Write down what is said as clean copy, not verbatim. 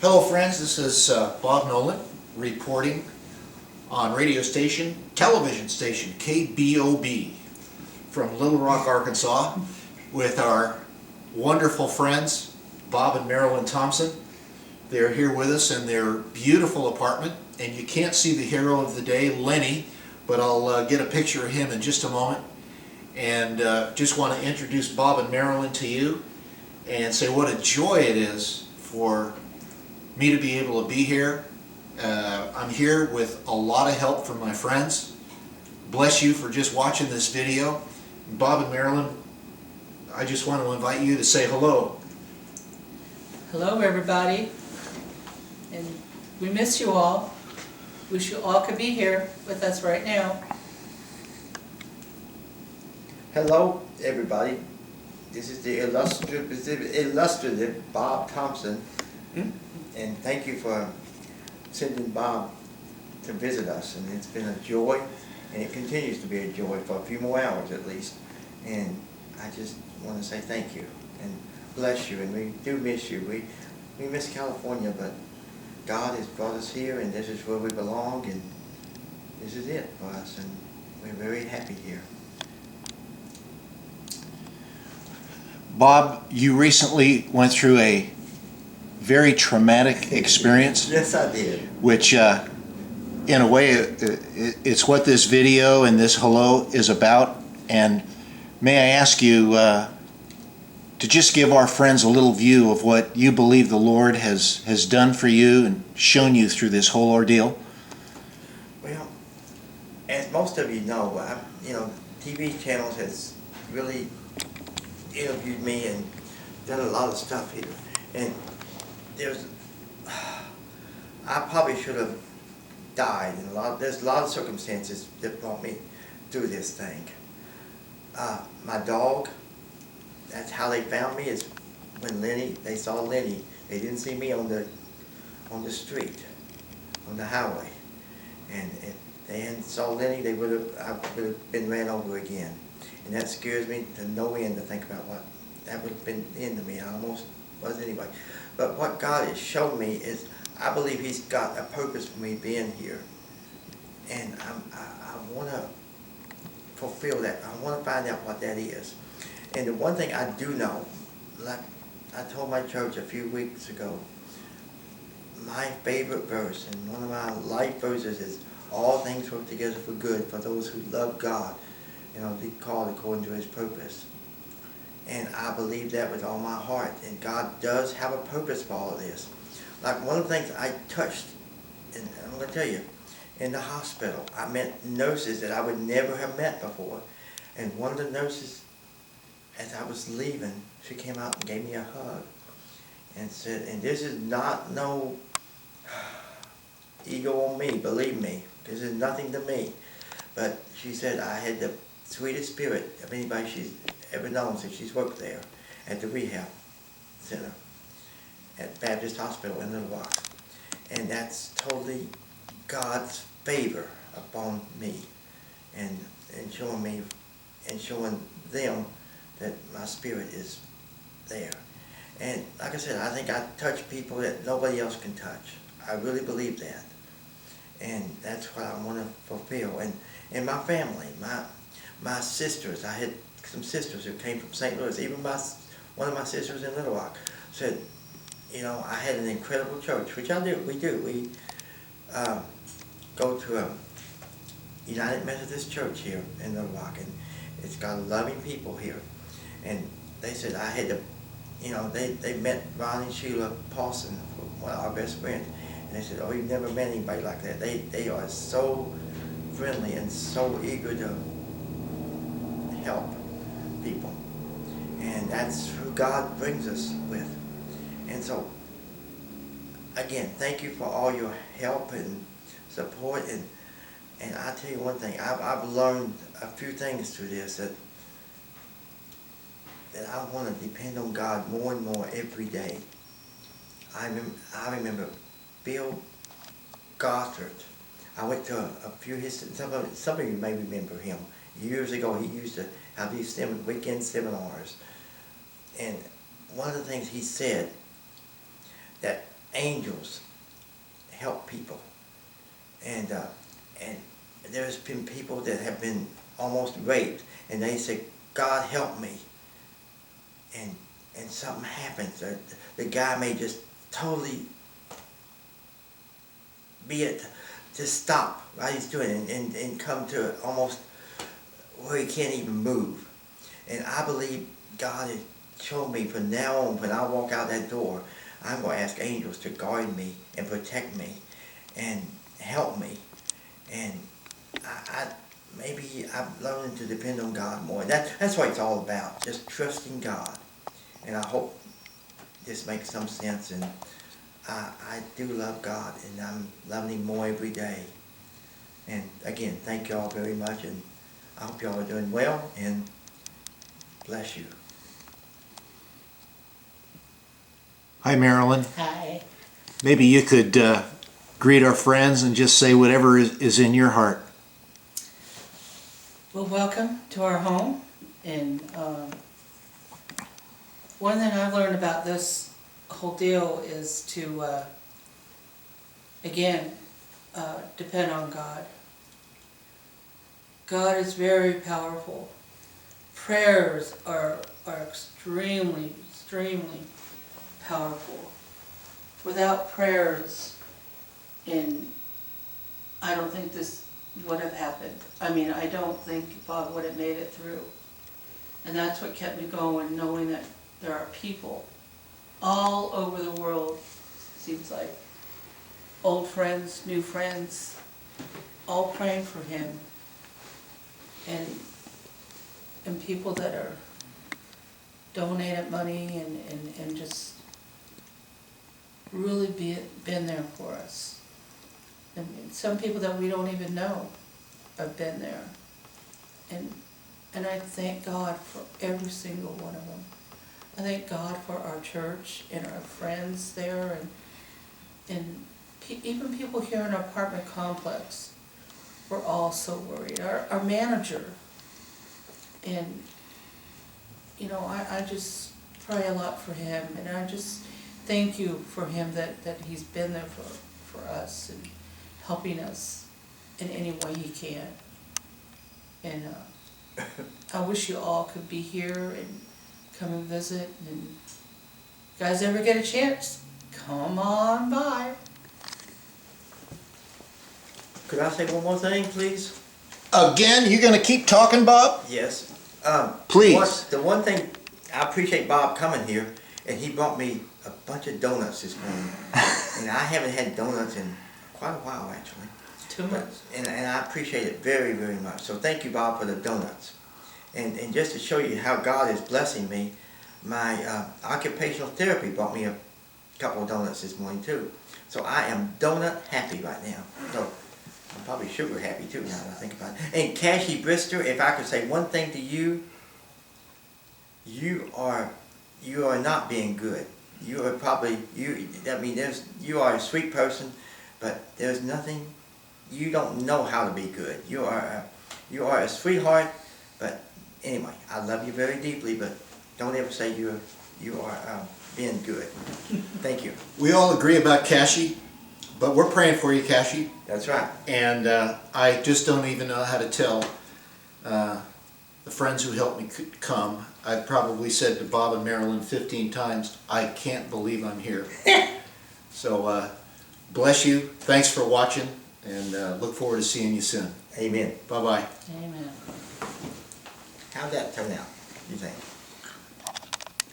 Hello friends, this is Bob Nolan reporting on radio station, television station KBOB from Little Rock, Arkansas with our wonderful friends Bob and Marilyn Thompson. They're here with us in their beautiful apartment, and you can't see the hero of the day, Lenny, but I'll get a picture of him in just a moment. And just want to introduce Bob and Marilyn to you and say what a joy it is for me to be able to be here. I'm here with a lot of help from my friends. Bless you for just watching this video. Bob and Marilyn, I just want to invite you to say hello. Hello everybody, and we miss you all. Wish you all could be here with us right now. Hello everybody, this is the illustrative Bob Thompson, and thank you for sending Bob to visit us, and it's been a joy, and it continues to be a joy for a few more hours at least, and I just want to say thank you and bless you, and we do miss you. We miss California, but God has brought us here, and this is where we belong, and this is it for us, and we're very happy here. Bob, you recently went through a very traumatic experience. Yes, I did. Which in a way it's what this video and this hello is about. And may I ask you to just give our friends a little view of what you believe the Lord has done for you and shown you through this whole ordeal? Well, as most of you know, TV channels has really interviewed me and done a lot of stuff here, and I probably should have died, and there's a lot of circumstances that brought me through this thing. My dog, that's how they found me, is when they saw Lenny. They didn't see me on the street, on the highway, and if they hadn't saw Lenny, I would have been ran over again. And that scares me to no end to think about what that would have been the end of me. I almost was anyway. But what God has shown me is I believe He's got a purpose for me being here. And I want to fulfill that. I want to find out what that is. And the one thing I do know, like I told my church a few weeks ago, my favorite verse and one of my life verses is, all things work together for good for those who love God, be called according to His purpose. And I believe that with all my heart. And God does have a purpose for all of this. Like one of the things I touched, and I'm going to tell you, in the hospital, I met nurses that I would never have met before. And one of the nurses, as I was leaving, she came out and gave me a hug and said, and this is not no ego on me, believe me, this is nothing to me. But she said I had the sweetest spirit of anybody she's ever known since she's worked there at the rehab center at Baptist Hospital in Little Rock. And that's totally God's favor upon me and showing me and showing them that my spirit is there. And like I said, I think I touch people that nobody else can touch. I really believe that. And that's what I want to fulfill. And my family, my sisters, I had some sisters who came from St. Louis. Even one of my sisters in Little Rock said, I had an incredible church, which I do. We do. We go to a United Methodist Church here in Little Rock, and it's got loving people here. And they said I had to, they met Ron and Sheila Paulson, one of our best friends, and they said, oh, you've never met anybody like that. They are so friendly and so eager to help people. And that's who God brings us with. And so, again, thank you for all your help and support. And I'll tell you one thing, I've learned a few things through this that I want to depend on God more and more every day. I remember Bill Gothard. I went to a few some of you may remember him. Years ago, he used to have these weekend seminars. And one of the things he said, that angels help people. And there's been people that have been almost raped, and they say, God help me. And something happens. The guy may just totally be it, just stop what he's doing and come to almost where he can't even move. And I believe God has shown me from now on, when I walk out that door, I'm going to ask angels to guard me and protect me and help me. And maybe I'm learning to depend on God more. That's what it's all about, just trusting God. And I hope this makes some sense. And I do love God, and I'm loving Him more every day. And again, thank you all very much, and I hope you all are doing well, and bless you. Hi, Marilyn. Hi. Maybe you could greet our friends and just say whatever is in your heart. Well, welcome to our home. And one thing I've learned about this whole deal is to, again, depend on God. God is very powerful. Prayers are extremely, extremely powerful. Without prayers, I don't think this would have happened. I mean, I don't think Bob would have made it through. And that's what kept me going, knowing that there are people all over the world, seems like, old friends, new friends, all praying for him. And people that are donated money and just really been there for us. And some people that we don't even know have been there. And I thank God for every single one of them. I thank God for our church and our friends there, and even people here in our apartment complex. We're all so worried. Our manager, and you know, I just pray a lot for him, and I just thank you for him that he's been there for us and helping us in any way he can. And I wish you all could be here and come and visit. And if you guys ever get a chance, come on by. Could I say one more thing, please? Again, you going to keep talking, Bob? Yes. Please. The one thing, I appreciate Bob coming here, and he brought me a bunch of donuts this morning. And I haven't had donuts in quite a while, actually. 2 months. And I appreciate it very, very much. So thank you, Bob, for the donuts. And just to show you how God is blessing me, my occupational therapy brought me a couple of donuts this morning, too. So I am donut happy right now. So I'm probably sugar happy, too, now that I think about it. And Cassie Brister, if I could say one thing to you, you are not being good. You are probably, you are a sweet person, but there's nothing, you don't know how to be good. You are a sweetheart, but anyway, I love you very deeply, but don't ever say you are being good. Thank you. We all agree about Cassie, but we're praying for you, Cassie. That's right. And I just don't even know how to tell the friends who helped me come. I've probably said to Bob and Marilyn 15 times, I can't believe I'm here. So bless you. Thanks for watching, and look forward to seeing you soon. Amen. Bye-bye. Amen. How'd that turn out, you think?